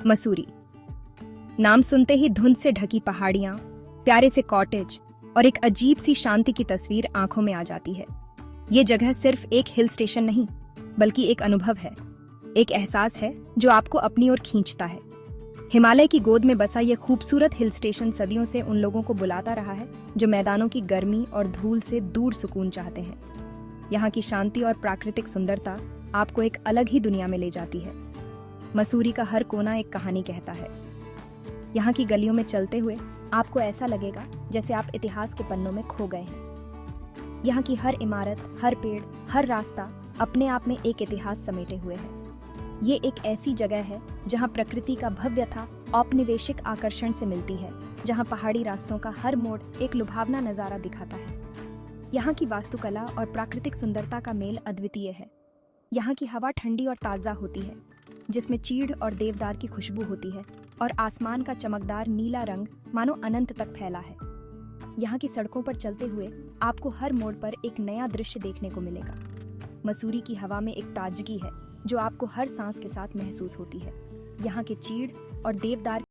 मसूरी। नाम सुनते ही धुंध से ढकी पहाड़ियां, प्यारे से कॉटेज और एक अजीब सी शांति की तस्वीर आंखों में आ जाती है। ये जगह सिर्फ एक हिल स्टेशन नहीं, बल्कि एक अनुभव है, एक एहसास है जो आपको अपनी ओर खींचता है। हिमालय की गोद में बसा ये खूबसूरत हिल स्टेशन सदियों से उन लोगों को बुलाता रहा है जो मैदानों की गर्मी और धूल से दूर सुकून चाहते हैं। यहाँ की शांति और प्राकृतिक सुंदरता आपको एक अलग ही दुनिया में ले जाती है। मसूरी का हर कोना एक कहानी कहता है। यहाँ की गलियों में चलते हुए आपको ऐसा लगेगा जैसे आप इतिहास के पन्नों में खो गए हैं। यहाँ की हर इमारत, हर पेड़, हर रास्ता अपने आप में एक इतिहास समेटे हुए है। ये एक ऐसी जगह है जहाँ प्रकृति का भव्यता औपनिवेशिक आकर्षण से मिलती है, जहाँ पहाड़ी रास्तों का हर मोड़ एक लुभावना नजारा दिखाता है। यहाँ की वास्तुकला और प्राकृतिक सुंदरता का मेल अद्वितीय है। यहाँ की हवा ठंडी और ताज़ा होती है, जिसमें चीड़ और देवदार की खुशबू होती है, और आसमान का चमकदार नीला रंग मानो अनंत तक फैला है। यहाँ की सड़कों पर चलते हुए आपको हर मोड़ पर एक नया दृश्य देखने को मिलेगा। मसूरी की हवा में एक ताजगी है जो आपको हर सांस के साथ महसूस होती है। यहाँ के चीड़ और देवदार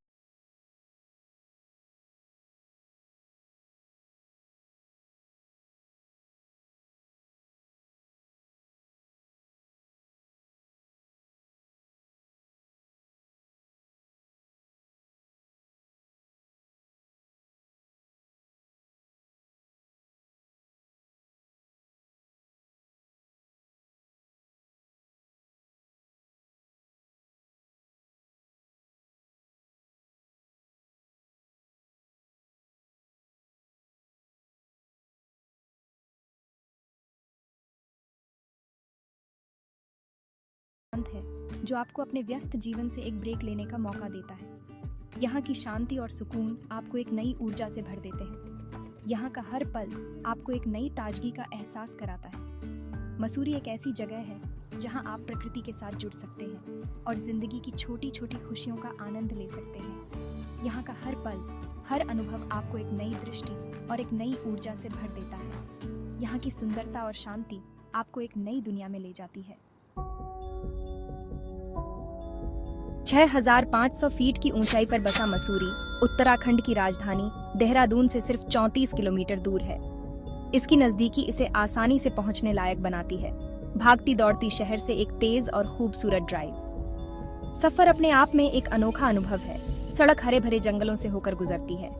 है जो आपको अपने व्यस्त जीवन से एक ब्रेक लेने का मौका देता है। यहाँ की शांति और सुकून आपको एक नई ऊर्जा से भर देते हैं। यहाँ का हर पल आपको एक नई ताजगी का एहसास कराता है। मसूरी एक ऐसी जगह है जहाँ आप प्रकृति के साथ जुड़ सकते हैं और जिंदगी की छोटी छोटी खुशियों का आनंद ले सकते हैं। यहाँ का हर पल, हर अनुभव आपको एक नई दृष्टि और एक नई ऊर्जा से भर देता है। यहाँ की सुंदरता और शांति आपको एक नई दुनिया में ले जाती है। 6,500 फीट की ऊंचाई पर बसा मसूरी उत्तराखंड की राजधानी देहरादून से सिर्फ 34 किलोमीटर दूर है। इसकी नजदीकी इसे आसानी से पहुंचने लायक बनाती है। भागती दौड़ती शहर से एक तेज और खूबसूरत ड्राइव। सफर अपने आप में एक अनोखा अनुभव है। सड़क हरे भरे जंगलों से होकर गुजरती है,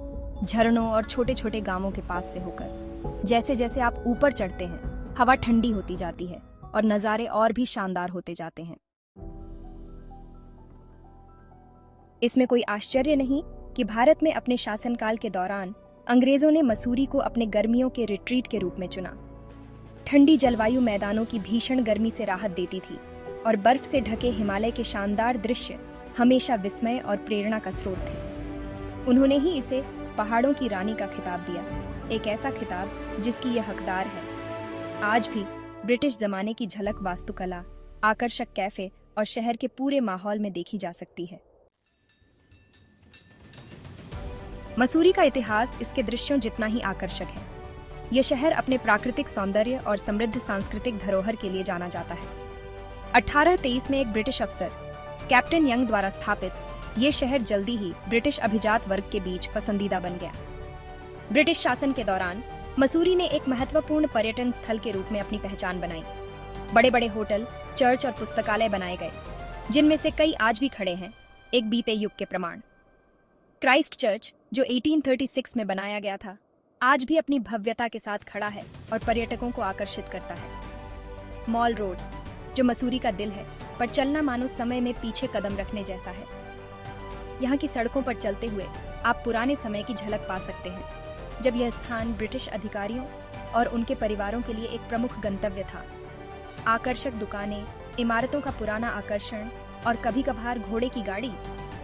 झरनों और छोटे छोटे गांवों के पास से होकर। जैसे जैसे आप ऊपर चढ़ते हैं, हवा ठंडी होती जाती है और नज़ारे और भी शानदार होते जाते हैं। इसमें कोई आश्चर्य नहीं कि भारत में अपने शासनकाल के दौरान अंग्रेजों ने मसूरी को अपने गर्मियों के रिट्रीट के रूप में चुना। ठंडी जलवायु मैदानों की भीषण गर्मी से राहत देती थी और बर्फ से ढके हिमालय के शानदार दृश्य हमेशा विस्मय और प्रेरणा का स्रोत थे। उन्होंने ही इसे पहाड़ों की रानी का खिताब दिया, एक ऐसा खिताब जिसकी यह हकदार है। आज भी ब्रिटिश जमाने की झलक वास्तुकला, आकर्षक कैफे और शहर के पूरे माहौल में देखी जा सकती है। मसूरी का इतिहास इसके दृश्यों जितना ही आकर्षक है। यह शहर अपने प्राकृतिक सौंदर्य और समृद्ध सांस्कृतिक धरोहर के लिए जाना जाता है। 1823 में एक ब्रिटिश अफसर कैप्टन यंग द्वारा स्थापित ये शहर जल्दी ही ब्रिटिश अभिजात वर्ग के बीच पसंदीदा बन गया। ब्रिटिश शासन के दौरान मसूरी ने एक महत्वपूर्ण पर्यटन स्थल के रूप में अपनी पहचान बनाई। बड़े बड़े होटल, चर्च और पुस्तकालय बनाए गए, जिनमें से कई आज भी खड़े हैं, एक बीते युग के प्रमाण। क्राइस्ट चर्च, जो 1836 में बनाया गया था, आज भी अपनी भव्यता के साथ खड़ा है और पर्यटकों को आकर्षित करता है। मॉल रोड, जो मसूरी का दिल है, पर चलना मानो समय में पीछे कदम रखने जैसा है। यहाँ की सड़कों पर चलते हुए आप पुराने समय की झलक पा सकते हैं, जब यह स्थान ब्रिटिश अधिकारियों और उनके परिवारों के लिए एक प्रमुख गंतव्य था। आकर्षक दुकानें, इमारतों का पुराना आकर्षण और कभी कभार घोड़े की गाड़ी,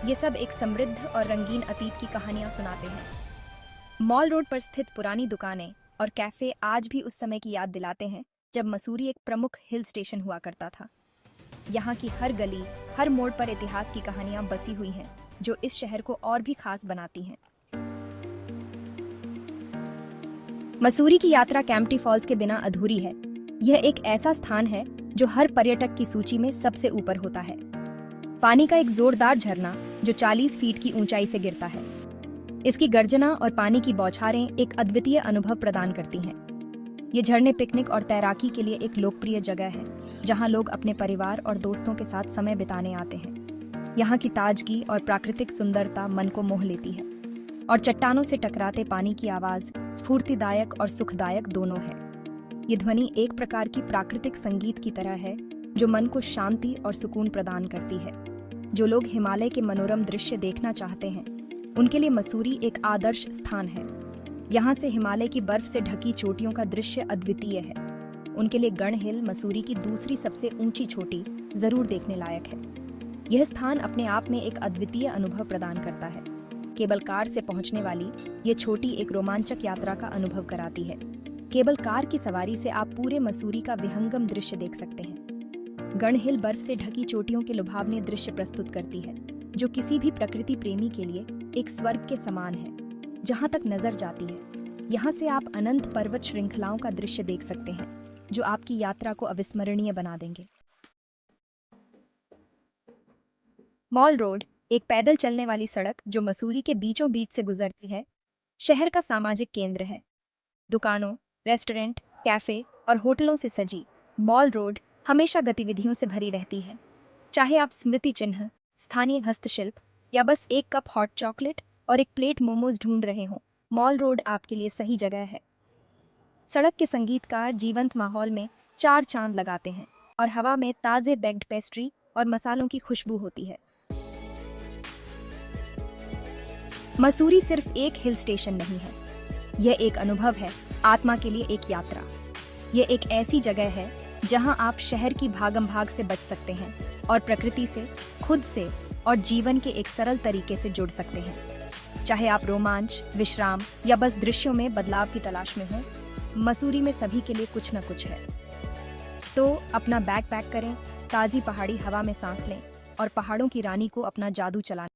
ये सब एक समृद्ध और रंगीन अतीत की कहानियां सुनाते हैं। मॉल रोड पर स्थित पुरानी दुकानें और कैफे आज भी उस समय की याद दिलाते हैं जब मसूरी एक प्रमुख हिल स्टेशन हुआ करता था। यहाँ की हर गली, हर मोड़ पर इतिहास की कहानियां बसी हुई हैं, जो इस शहर को और भी खास बनाती हैं। मसूरी की यात्रा कैंपटी फॉल्स के बिना अधूरी है। यह एक ऐसा स्थान है जो हर पर्यटक की सूची में सबसे ऊपर होता है। पानी का एक जोरदार झरना जो 40 फीट की ऊंचाई से गिरता है। इसकी गर्जना और पानी की बौछारें एक अद्वितीय अनुभव प्रदान करती हैं। ये झरने पिकनिक और तैराकी के लिए एक लोकप्रिय जगह है, जहां लोग अपने परिवार और दोस्तों के साथ समय बिताने आते हैं। यहाँ की ताजगी और प्राकृतिक सुंदरता मन को मोह लेती है, और चट्टानों से टकराते पानी की आवाज स्फूर्तिदायक और सुखदायक दोनों है। ये ध्वनि एक प्रकार की प्राकृतिक संगीत की तरह है, जो मन को शांति और सुकून प्रदान करती है। जो लोग हिमालय के मनोरम दृश्य देखना चाहते हैं, उनके लिए मसूरी एक आदर्श स्थान है। यहाँ से हिमालय की बर्फ से ढकी चोटियों का दृश्य अद्वितीय है। उनके लिए गण हिल मसूरी की दूसरी सबसे ऊंची चोटी जरूर देखने लायक है। यह स्थान अपने आप में एक अद्वितीय अनुभव प्रदान करता है। केबल कार से पहुंचने वाली ये चोटी एक रोमांचक यात्रा का अनुभव कराती है। केबल कार की सवारी से आप पूरे मसूरी का विहंगम दृश्य देख सकते हैं। गण हिल बर्फ से ढकी चोटियों के लुभावने दृश्य प्रस्तुत करती है, जो किसी भी प्रकृति प्रेमी के लिए एक स्वर्ग के समान है। जहां तक नजर जाती है, यहां से आप अनंत पर्वत श्रृंखलाओं का दृश्य देख सकते हैं, जो आपकी यात्रा को अविस्मरणीय बना देंगे। मॉल रोड एक पैदल चलने वाली सड़क जो मसूरी के बीचों बीच से गुजरती है, शहर का सामाजिक केंद्र है। दुकानों, रेस्टोरेंट, कैफे और होटलों से सजी मॉल रोड हमेशा गतिविधियों से भरी रहती है। चाहे आप स्मृति चिन्ह, स्थानीय हस्तशिल्प या बस एक कप हॉट चॉकलेट और एक प्लेट मोमोज ढूंढ रहे हों, मॉल रोड आपके लिए सही जगह है। सड़क के संगीतकार जीवंत माहौल में चार चांद लगाते हैं, और हवा में ताज़े बेक्ड पेस्ट्री और मसालों की खुशबू होती है। मसूरी सिर्फ एक हिल स्टेशन नहीं है, यह एक अनुभव है, आत्मा के लिए एक यात्रा। यह एक ऐसी जगह है जहां आप शहर की भागम भाग से बच सकते हैं और प्रकृति से, खुद से और जीवन के एक सरल तरीके से जुड़ सकते हैं। चाहे आप रोमांच, विश्राम या बस दृश्यों में बदलाव की तलाश में हों, मसूरी में सभी के लिए कुछ न कुछ है। तो अपना बैग पैक करें, ताज़ी पहाड़ी हवा में सांस लें और पहाड़ों की रानी को अपना जादू चलाएं।